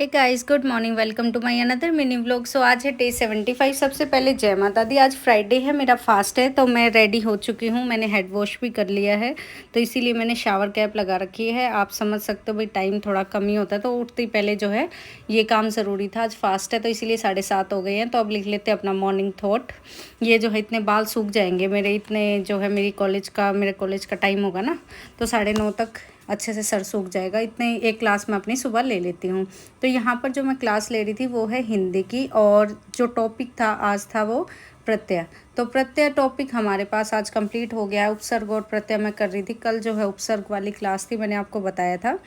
Hey guys, good morning. Welcome to my another mini vlog. So आज है day 75। सबसे पहले जय माता दी। आज फ्राइडे है, मेरा फास्ट है, तो मैं रेडी हो चुकी हूँ। मैंने हेड वॉश भी कर लिया है, तो इसीलिए मैंने शावर कैप लगा रखी है। आप समझ सकते हो भाई, टाइम थोड़ा कम ही होता है, तो उठते ही पहले जो है ये काम ज़रूरी था। आज फास्ट है तो इसीलिए 7:30 हो गए हैं। तो अब लिख लेते हैं अपना मॉर्निंग थॉट। ये जो है इतने बाल सूख जाएंगे मेरे, इतने जो है मेरे कॉलेज का टाइम होगा ना, तो 9:30 तक अच्छे से सर सूख जाएगा। इतने एक क्लास मैं अपनी सुबह ले लेती हूँ। तो यहाँ पर जो मैं क्लास ले रही थी वो है हिंदी की, और जो टॉपिक था आज था वो प्रत्यय। तो प्रत्यय टॉपिक हमारे पास आज कंप्लीट हो गया है। उपसर्ग और प्रत्यय मैं कर रही थी। कल जो है उपसर्ग वाली क्लास थी, मैंने आपको बताया था।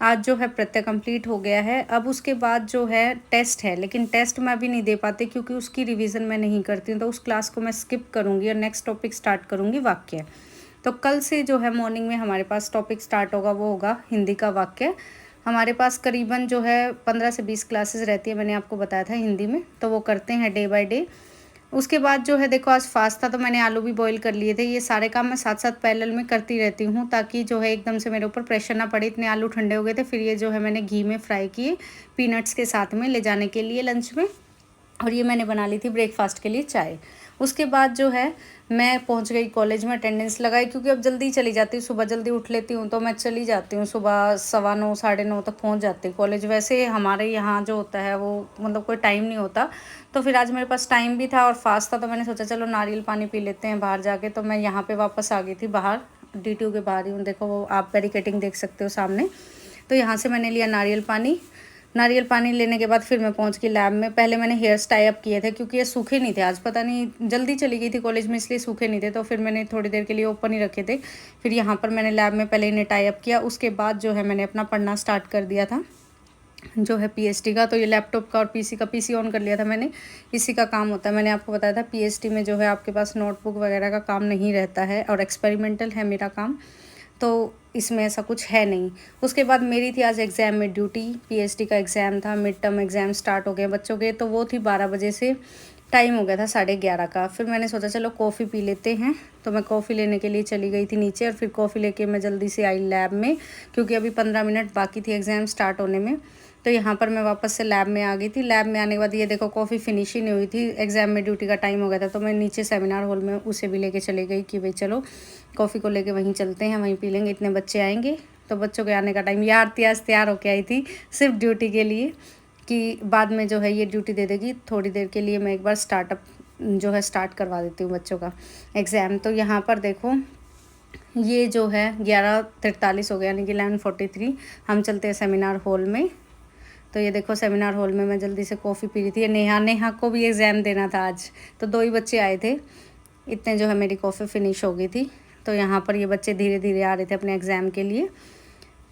आज जो है प्रत्यय कंप्लीट हो गया है। अब उसके बाद जो है टेस्ट है, लेकिन टेस्ट मैं अभी नहीं दे पाती क्योंकि उसकी रिवीजन मैं नहीं करती हूँ, तो उस क्लास को मैं स्किप करूँगी और नेक्स्ट टॉपिक स्टार्ट करूँगी वाक्य। तो कल से जो है मॉर्निंग में हमारे पास टॉपिक स्टार्ट होगा, वो होगा हिंदी का वाक्य। हमारे पास करीबन जो है 15 से 20 क्लासेस रहती है, मैंने आपको बताया था हिंदी में, तो वो करते हैं डे बाय डे। उसके बाद जो है देखो, आज फास्ट था तो मैंने आलू भी बॉईल कर लिए थे। ये सारे काम मैं साथ साथ पैरेलल में करती रहती हूँ, ताकि जो है एकदम से मेरे ऊपर प्रेशर ना पड़े। इतने आलू ठंडे हो गए थे, फिर ये जो है मैंने घी में फ्राई किए पीनट्स के साथ में ले जाने के लिए लंच में। और ये मैंने बना ली थी ब्रेकफास्ट के लिए चाय। उसके बाद जो है मैं पहुंच गई कॉलेज में, अटेंडेंस लगाई, क्योंकि अब जल्दी चली जाती हूँ, सुबह जल्दी उठ लेती हूँ, तो मैं चली जाती हूँ सुबह 9:15 9:30 तक पहुंच जाती हूँ कॉलेज। वैसे हमारे यहाँ जो होता है वो मतलब कोई टाइम नहीं होता, तो फिर आज मेरे पास टाइम भी था और फास्ट था, तो मैंने सोचा चलो नारियल पानी पी लेते हैं बाहर जाके। तो मैं यहाँ पर वापस आ गई थी बाहर, DTU के बाहर ही हूँ। देखो वो आप बैरिकेटिंग देख सकते हो सामने। तो यहाँ से मैंने लिया नारियल पानी। नारियल पानी लेने के बाद फिर मैं पहुंच गई लैब में। पहले मैंने हेयर्स टाई अप किए थे, क्योंकि ये सूखे नहीं थे आज, पता नहीं जल्दी चली गई थी कॉलेज में, इसलिए सूखे नहीं थे, तो फिर मैंने थोड़ी देर के लिए ओपन ही रखे थे। फिर यहाँ पर मैंने लैब में पहले इन्हें टाई अप किया। उसके बाद जो है मैंने अपना पढ़ना स्टार्ट कर दिया था, जो है PhD का। तो ये लैपटॉप का और PC ऑन कर लिया था मैंने। इसी का काम होता है, मैंने आपको बताया था PhD में जो है आपके पास नोटबुक वगैरह का काम नहीं रहता है, और एक्सपेरिमेंटल है मेरा काम, तो इसमें ऐसा कुछ है नहीं। उसके बाद मेरी थी आज एग्ज़ाम में ड्यूटी। PhD का एग्ज़ाम था, मिड टर्म एग्ज़ाम स्टार्ट हो गए बच्चों के, तो वो थी 12 बजे से। टाइम हो गया था 11:30 का। फिर मैंने सोचा चलो कॉफ़ी पी लेते हैं, तो मैं कॉफ़ी लेने के लिए चली गई थी नीचे, और फिर कॉफ़ी लेके मैं जल्दी से आई लैब में, क्योंकि अभी 15 मिनट बाकी थी एग्ज़ाम स्टार्ट होने में। तो यहाँ पर मैं वापस से लैब में आ गई थी। लैब में आने के बाद ये देखो कॉफ़ी फिनिश ही नहीं हुई थी, एग्ज़ाम में ड्यूटी का टाइम हो गया था, तो मैं नीचे सेमिनार हॉल में उसे भी लेके चली गई कि भाई चलो कॉफ़ी को लेके वहीं चलते हैं, वहीं पी लेंगे, इतने बच्चे आएंगे। तो बच्चों के आने का टाइम, ये आरती आज तैयार होके आई थी सिर्फ ड्यूटी के लिए, कि बाद में जो है ये ड्यूटी दे देगी थोड़ी देर के लिए, मैं एक बार स्टार्ट करवा देती हूँ बच्चों का एग्ज़ाम। तो यहाँ पर देखो ये जो है 11:43 हो गया, यानी कि 11:43। हम चलते हैं सेमिनार हॉल में। तो ये देखो सेमिनार हॉल में मैं जल्दी से कॉफ़ी पी रही थी। नेहा को भी एग्ज़ाम देना था आज, तो 2 ही बच्चे आए थे, इतने जो है मेरी कॉफ़ी फिनिश हो गई थी। तो यहाँ पर ये बच्चे धीरे धीरे आ रहे थे अपने एग्ज़ाम के लिए।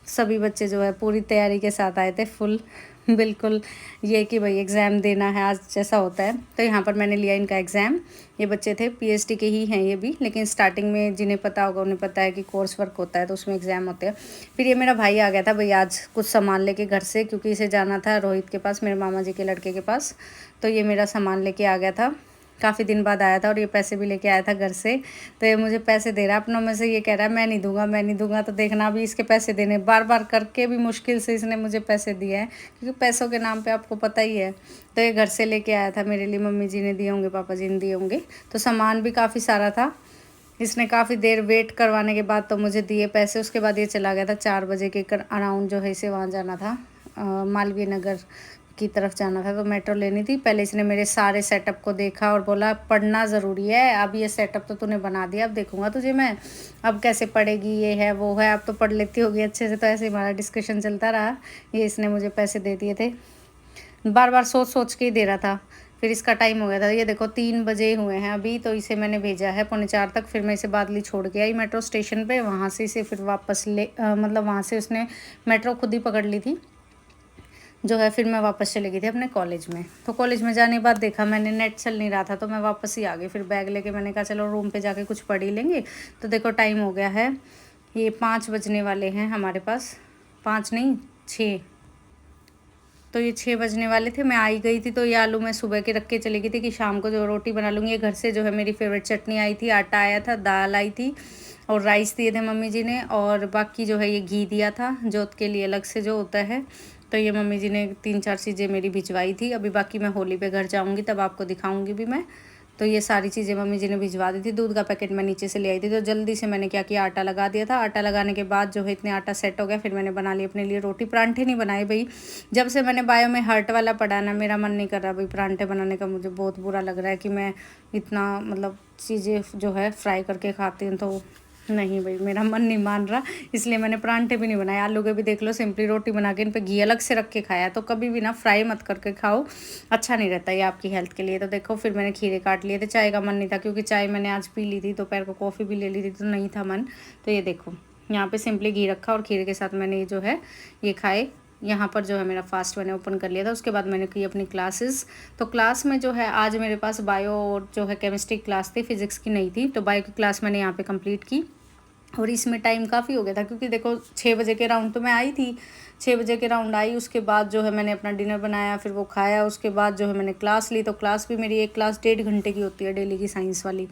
सभी बच्चे जो है पूरी तैयारी के साथ आए थे, फुल बिल्कुल ये कि भाई एग्ज़ाम देना है आज, जैसा होता है। तो यहाँ पर मैंने लिया इनका एग्ज़ाम। ये बच्चे थे PhD के ही हैं ये भी, लेकिन स्टार्टिंग में जिन्हें पता होगा उन्हें पता है कि कोर्स वर्क होता है, तो उसमें एग्ज़ाम होते हैं। फिर ये मेरा भाई आ गया था भाई आज कुछ सामान लेके घर से, क्योंकि इसे जाना था रोहित के पास, मेरे मामा जी के लड़के के पास। तो ये मेरा सामान लेके आ गया था, काफ़ी दिन बाद आया था, और ये पैसे भी लेके आया था घर से। तो ये मुझे पैसे दे रहा है अपनों में से, ये कह रहा है मैं नहीं दूंगा, मैं नहीं दूंगा। तो देखना अभी इसके पैसे देने, बार बार करके भी मुश्किल से इसने मुझे पैसे दिए हैं, क्योंकि पैसों के नाम पे आपको पता ही है। तो ये घर से लेके आया था मेरे लिए, मम्मी जी ने दिए होंगे, पापा जी ने दिए होंगे। तो सामान भी काफ़ी सारा था। इसने काफ़ी देर वेट करवाने के बाद तो मुझे दिए पैसे। उसके बाद ये चला गया था 4 बजे के अराउंड, जो है इसे वहाँ जाना था, मालवीय नगर की तरफ जाना था, तो मेट्रो लेनी थी। पहले इसने मेरे सारे सेटअप को देखा और बोला पढ़ना ज़रूरी है, अब ये सेटअप तो तूने बना दिया, अब देखूंगा तुझे मैं, अब कैसे पढ़ेगी, ये है वो है, अब तो पढ़ लेती होगी अच्छे से। तो ऐसे ही हमारा डिस्कशन चलता रहा। ये इसने मुझे पैसे दे दिए थे, बार बार सोच सोच के ही दे रहा था। फिर इसका टाइम हो गया था, ये देखो 3 बजे हुए हैं अभी, तो इसे मैंने भेजा है 3:45 तक। फिर मैं इसे बादली छोड़ के आई मेट्रो स्टेशन पे, वहाँ से इसे फिर वापस मतलब वहाँ से उसने मेट्रो खुद ही पकड़ ली थी जो है। फिर मैं वापस चली गई थी अपने कॉलेज में। तो कॉलेज में जाने के बाद देखा मैंने नेट चल नहीं रहा था, तो मैं वापस ही आ गई। फिर बैग लेके मैंने कहा चलो रूम पे जाके कुछ पढ़ ही लेंगे। तो देखो टाइम हो गया है, ये 5 बजने वाले हैं हमारे पास, 5 नहीं 6। तो ये 6 बजने वाले थे, मैं आई गई थी। तो ये आलू मैं सुबह के रख के चली गई थी कि शाम को जो रोटी बना लूँगी। ये घर से जो है मेरी फेवरेट चटनी आई थी, आटा आया था, दाल आई थी, और राइस दिए थे मम्मी जी ने, और बाकी जो है ये घी दिया था जोत के लिए अलग से जो होता है, तो ये मम्मी जी ने 3-4 चीज़ें मेरी भिजवाई थी। अभी बाकी मैं होली पे घर जाऊँगी तब आपको दिखाऊँगी भी मैं। तो ये सारी चीज़ें मम्मी जी ने भिजवा दी थी। दूध का पैकेट मैं नीचे से ले आई थी, तो जल्दी से मैंने क्या किया, आटा लगा दिया था। आटा लगाने के बाद जो है इतने आटा सेट हो गया, फिर मैंने बना ली अपने लिए रोटी। परांठे नहीं बनाए भई, जब से मैंने बायो में हार्ट वाला पढ़ा ना, मेरा मन नहीं कर रहा भाई परांठे बनाने का। मुझे बहुत बुरा लग रहा है कि मैं इतना मतलब चीज़ें जो है फ्राई करके खाती हूँ, तो नहीं भाई मेरा मन नहीं मान रहा, इसलिए मैंने परांठे भी नहीं बनाए। आलू के भी देख लो सिंपली रोटी बना के इन पे घी अलग से रख के खाया। तो कभी भी ना फ्राई मत करके खाओ, अच्छा नहीं रहता ये आपकी हेल्थ के लिए। तो देखो फिर मैंने खीरे काट लिए थे। चाय का मन नहीं था क्योंकि चाय मैंने आज पी ली थी, दोपहर को कॉफ़ी भी ले ली थी, तो नहीं था मन। तो ये देखो यहाँ पे सिंपली घी रखा और खीरे के साथ मैंने ये जो है ये खाए। यहाँ पर जो है मेरा फास्ट मैंने ओपन कर लिया था। उसके बाद मैंने की अपनी क्लासेस। तो क्लास में जो है आज मेरे पास बायो और जो है केमिस्ट्री क्लास थी, फिजिक्स की नहीं थी। तो बायो की क्लास मैंने यहाँ पे कंप्लीट की और इसमें टाइम काफ़ी हो गया था क्योंकि देखो 6 बजे के राउंड तो मैं आई थी। 6 बजे के राउंड आई, उसके बाद जो है मैंने अपना डिनर बनाया, फिर वो खाया। उसके बाद जो है मैंने क्लास ली। तो क्लास भी मेरी एक क्लास 1.5 घंटे की होती है डेली की, साइंस वाली।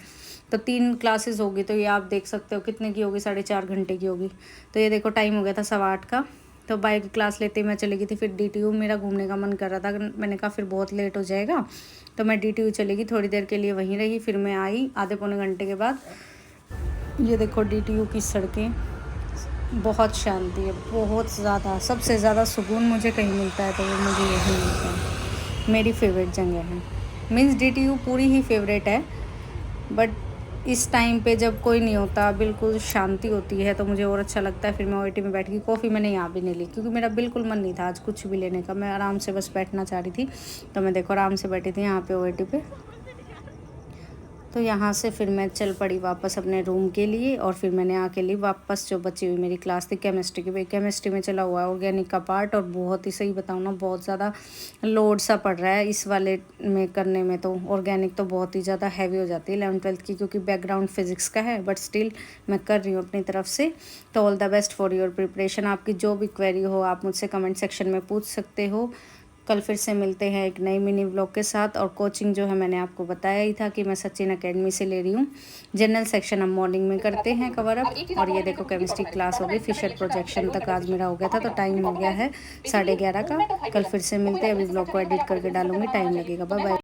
तो 3 क्लासेस होगी, तो ये आप देख सकते हो कितने की होगी, 4.5 घंटे की होगी। तो ये देखो टाइम हो गया था 8:15 का। तो बाइक की क्लास लेते ही मैं चली गई थी। फिर DTU मेरा घूमने का मन कर रहा था, मैंने कहा फिर बहुत लेट हो जाएगा, तो मैं DTU चली गई। थोड़ी देर के लिए वहीं रही, फिर मैं आई आधे पौने घंटे के बाद। ये देखो DTU की सड़कें, बहुत शांति है, बहुत ज़्यादा। सबसे ज़्यादा सुकून मुझे कहीं मिलता है तो वो मुझे यहीं मिलता है। मेरी फेवरेट जगह है, मीन्स DTU पूरी ही फेवरेट है। बट इस टाइम पे जब कोई नहीं होता, बिल्कुल शांति होती है, तो मुझे और अच्छा लगता है। फिर मैं OIT में बैठ गई। कॉफ़ी मैंने यहाँ भी नहीं ली क्योंकि मेरा बिल्कुल मन नहीं था आज कुछ भी लेने का। मैं आराम से बस बैठना चाह रही थी, तो मैं देखो आराम से बैठी थी यहाँ पे OIT पे। तो यहाँ से फिर मैं चल पड़ी वापस अपने रूम के लिए। और फिर मैंने आके ली वापस जो बची हुई मेरी क्लास थी केमिस्ट्री की। भाई केमिस्ट्री में चला हुआ है ऑर्गेनिक का पार्ट, और बहुत ही सही बताऊँ ना, बहुत ज़्यादा लोड सा पड़ रहा है इस वाले में करने में। तो ऑर्गेनिक तो बहुत ही ज़्यादा हैवी हो जाती है 11th-12th की, क्योंकि बैकग्राउंड फिजिक्स का है, बट स्टिल मैं कर रही हूँ अपनी तरफ से। तो all the best for your preparation. आपकी जो भी क्वेरी हो आप मुझसे कमेंट सेक्शन में पूछ सकते हो। कल फिर से मिलते हैं एक नई मिनी व्लॉग के साथ। और कोचिंग जो है मैंने आपको बताया ही था कि मैं सचिन एकेडमी से ले रही हूँ। जनरल सेक्शन हम मॉर्निंग में करते हैं कवर अप। और ये देखो केमिस्ट्री क्लास हो गई, फिशर प्रोजेक्शन तक आज मेरा हो गया था। तो टाइम हो गया है 11:30 का। कल फिर से मिलते हैं। अभी व्लॉग को एडिट करके डालूंगी, टाइम लगेगा। Bye bye.